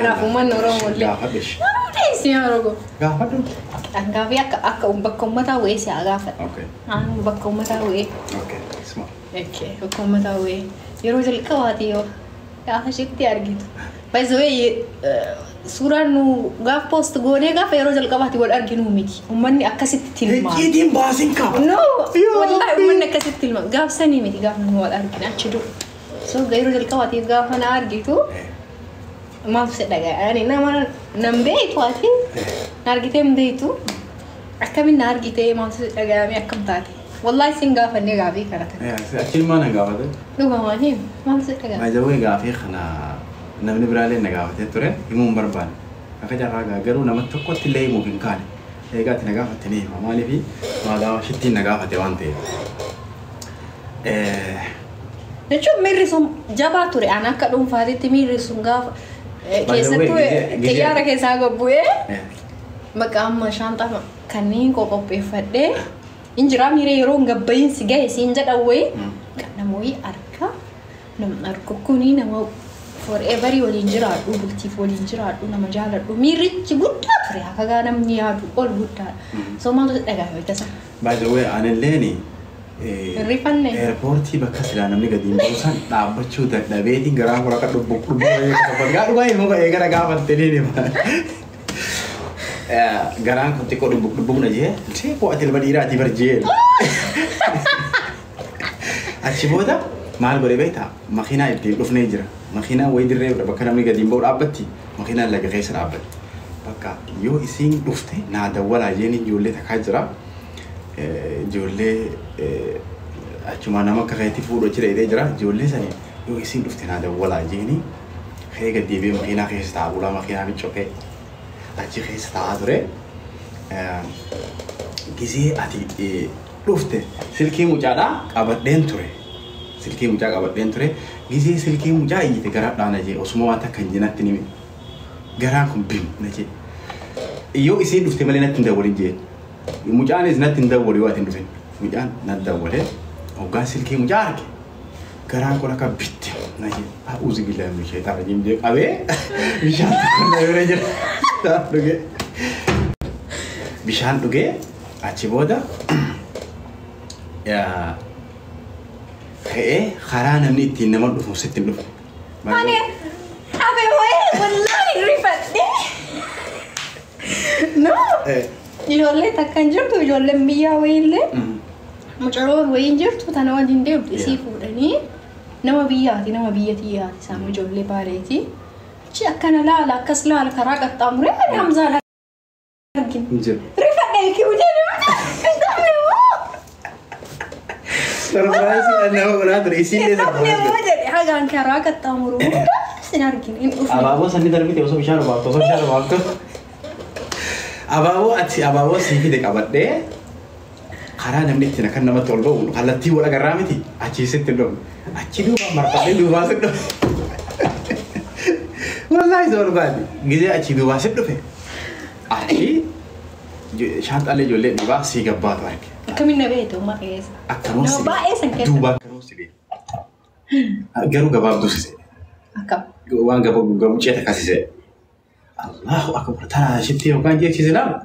أنا أمان ورمول لي قافدش ليس يا رجل قافدو أنقافي أك بكم متى ويسي أقافة اوكي أنا بكم متى وي اوكي اسمع أوكي بكم متى وي يروج الكواتيو يا أخي شكتي أرجيت بس وي سورة إنه قاف بوست جوني قاف يروج الكواتي والأرجينو ميكي ومني أكست تلمع كيدين باسينكا نو والله ومني أكست تلمع قاف سني ميكي قاف من هو الأرجين أشدو سو غيروج الكواتي قاف أنا أرجيتو ما في سيدا يعني نما نمبيت واتي نارجيتي مبيتو أكمل نارجيتي ما في سيدا مي أكم تاتي والله سينغا فني غابي كرتا اكيد ما نغافده لو ما هيم ما في سيدا ما جوي غافي خنا نمني برالي نغافته ترى يمون بربان اكجا راغا غرو نما تكوت لي مو بين كان ايغات نغافتني ما لي في ما دا شتي نغافته وانتي نشوف ميرسوم جاباتوري أنا كلهم فادي ميرسوم غاف كيسة كيارا كيسة غبوي مقام شانتا كنين كوكو بيفدي إنجرا ميري يرون غبين سيجا يسينجا دوي نموي أركا نم أركو كوني نمو forever يولينجرا وبلتي فولينجرا ونمجالا وميري تبوتا فري هكذا نمنيادو أول بوتا سو ما تدعى بيتسا by the way أنا ليني الريفاني airporti bakka sila namni gadi buusan dhaabbachuu dadhabeetiin garaa kura kan dhubbu gaa dhugaa immoo eegara gaafattanii ni garaan kun xiqqoo dhubbu na jee see qo'ate ilma dhiiraati barjee achi booda maal godhe beektaa makiinaa ittiin dhufnee jira makiinaa wayii dirree bakka namni gadi bahu dhaabbatti makiinaan laga keessa dhaabbatti bakka yoo isiin dhufte naa dawwalaa jeen ijoollee takkaa jira ijoollee achuma nama kakkeetti fuudhu achi dheedee jira ijoollee sanii yoo isiin dhufte naa dawwalaa jeeni ka'ee gad deebi'ee makiinaa keessa taa'aa bulaa makiinaa bichoqee achi keessa taa'aa ture gisee ati dhufte silkii mucaadhaa qabadheen ture silkii mucaa qabadheen ture gisee silkii mucaa iyyite garaadhaan ajee osuma waan takka hin jinatti nimi garaan kun bim na jee yoo isiin dhufte malee natti hin dawwalin jee mucaan natti hin dawwali waan hin dhufin mucaan natti dawwalee hoggaan silkii mucaa arge garaan kun akka bitti na jee uzi billahi min shaytaan rajiim jee qabee bishaan tokko na yore jira dhugee bishaan dhugee achi booda ka'ee karaa namni ittiin nama dhufu sitti hin dhufu. Ani habeewee wallahi rifadhe. No. Ijoollee takka hin jirtu ijoolleen biyyaa wayiillee mucaroon wayiin jirtu tana waliin deemtu isii fuudhanii nama biyyaati nama biyya tiyyaati isaan ijoollee baaleeti. Achi akkana laala akkas laala karaa qaxxaamuree ani hamzaan argin. Rifadhe kiu jedhama. Surprise nama berat isinya surprise. Hagan karaa qaxxaamuruu sin argin in dhufu. Abaaboo sanni darbite osoo bishaan obaaftu. Abaaboo sii fide qabadhee karaa namni ittiin akka namatti ol ba'u kallattii wal agarraa miti achii sitti dhufu. Achi duuba marfadhee duubaa sitti dhufe. Wallaahi isa barbaade gisee achii duubaa sitti dhufe. Achii shaanxaalee ijoollee dhibaa sii gabbaatu arge. Akkamiin na beektu umma keessa. Akkanuus Nama baay'ee san keessa. duuba akkanuus sibee. Garuu gabaabduu sisee. Akkam. Waan gabuucee takkasisee. Allahu akbar tana shitti yookaan jeeksise lama.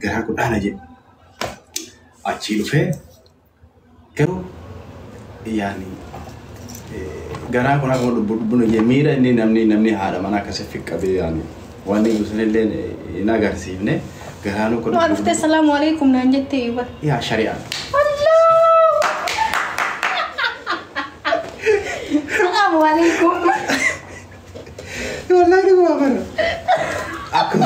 Garaa guddaana jedhe. Achii dhufee garuu yaani garaa kun akkuma dhubbuun hojii miira inni namni haadha mana akkasii fiqqabee yaani waan inni guusanillee hin agarsiifne garaan kun. Waan dhuftee salaamu alaikum naan jettee yuuba. Yaa shari'aa. Salaamu alaikum. Wallahi ni gua kan. Aku.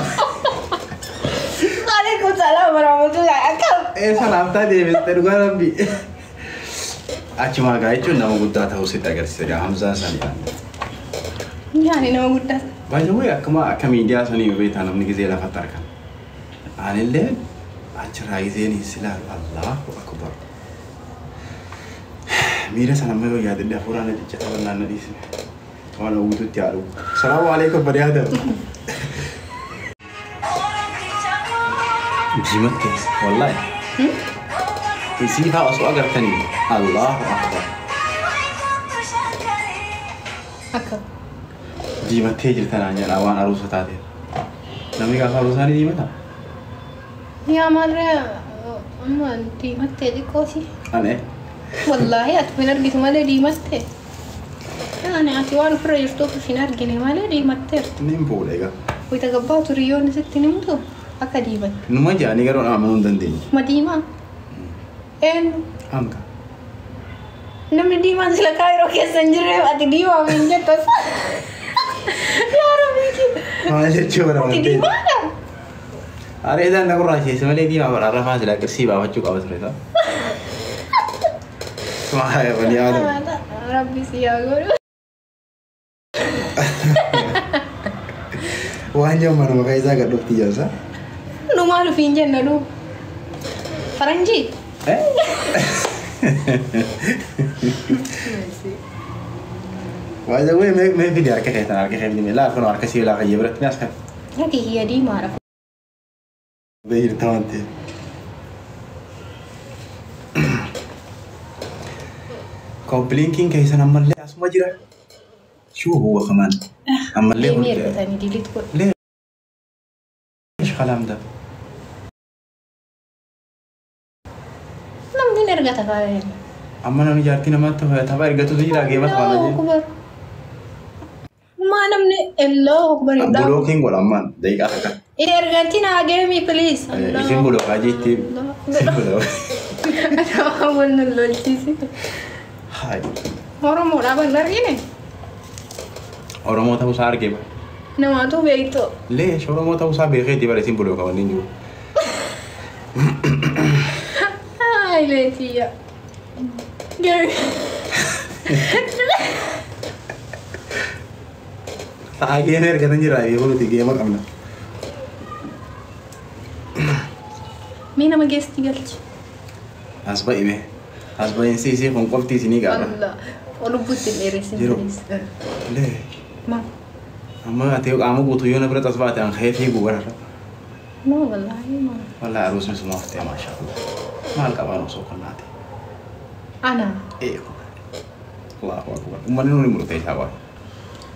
Waalaikumsalam warahmatullahi wabarakatuh. Salam tadi Mister gua Rabbi. Cuma gaya itu nama guddaa tahu sih agar saja Hamzah sani. Yani nama guddaa. Banyak ya kama media sani beta namni gize la fatarkan. Anille acara izeni sila Allahu akbar. Mira sana mau ya ada furana di catatan nana di sini. وانا وجودت يا رب السلام عليكم بني ادم جيمت والله يسيها اسوا غرتني الله اكبر Akam. Diimattee jirtan aanjaan waan aruusa taate. Namni gaafa aruusaa ni diimata? Yaa marree amma diimattee xiqqoosi. Ane? Wallaahi ati hin argitu malee diimattee. Ani ati waan ofirra jirtuuf hin argine malee diimatteerta. Ni fuudha egaa. Wayita gabbaa turiyyoonni sitti ni mutu akka diimatte. Numa jaanii garuu amanuu hin dandeenye. Ma diimaa? Eenyu? Hanga. Namni diimaan sila kaayiroo keessa hin jirre ati diimaa hin jettas. Yaa Rabbii. Maal jechuudha Ati diimaadha? Areedaan na gurraachesse malee diimaa bararrafaa sila qirsii baafachuu qaba ture ta'a. Maal wali yaada? Rabbi si yaa godhu. Waan jamman maqaa isaa gadhuufti jaarsa. Nu maal ofiin jenna nu? Faranjii? Waa jawwee mee fidi harka keetan laa kun harka sii laa fayyee biratti ni askan. Ragi hiyya diimaadha. Beeyirta waan ta'eef. Kompilinkiin keessan ammallee asuma jira. Shuu huwa kamaan. Ammallee Deemee ergatanii diiliit godhu. Leesh qalamda. Namni ni ergata faayeen. Amma namni jaartii namaatti tapha ergatutu jira geema taphaa Allahu jira. akbar. Maa namni Allahu akbar. Bulookiin godha ammaan daqiiqaa takka. Ini ergantiin haa geemi please. Isin bulookaa jeetti. Ada awal lolchisi. Hai. Oromoodha ban argine. Oromoo ta'uu isaa argee bara. Namaatu beektu. Leesh Oromoo ta'uu isaa beekeetti bara isin bulookaa wanni hin jiru. Hai Letia. Ta'a geema ergatan jira yoo nuti geema qabna. Mee nama geessti galchi. As ba'ime. As ba'iinsi isii kun qofti isinii gaaba. Allah. Olubbutti hin dheeressin Jiru. please. Lee. Ma. Amma ati qaama guutuu yoo na bira tas baate an ka'ee fiiguu bararra. No wallahi ma. Wallahi aruusni suma haftee maashaallah. Maal qabaan osoo kan naate. Ana. Allahu akbar. Uummanni nuuni murtee isaa waa.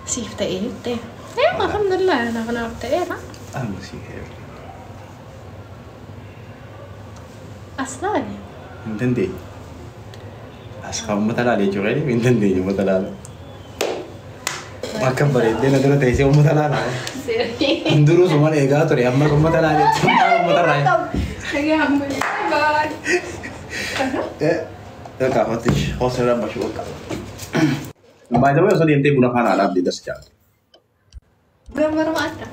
Siif ta'ee jettee. Alhamdulillah ana kanaaf ta'eera. Amma sii heeru. Aslaani. Hin dandeenye. As kan uummata laalee jiree hin dandeenye uummata laalaa. Akka bareeddee na dura teessee uummata laalaa. Hin duruu suma eegaa ture amma uummata laalee uummata raayyaa. Lagi hamil. Kak Fatih, host dalam masuk kak. By the way, so dia buna fana alam di dasar. Berapa ada?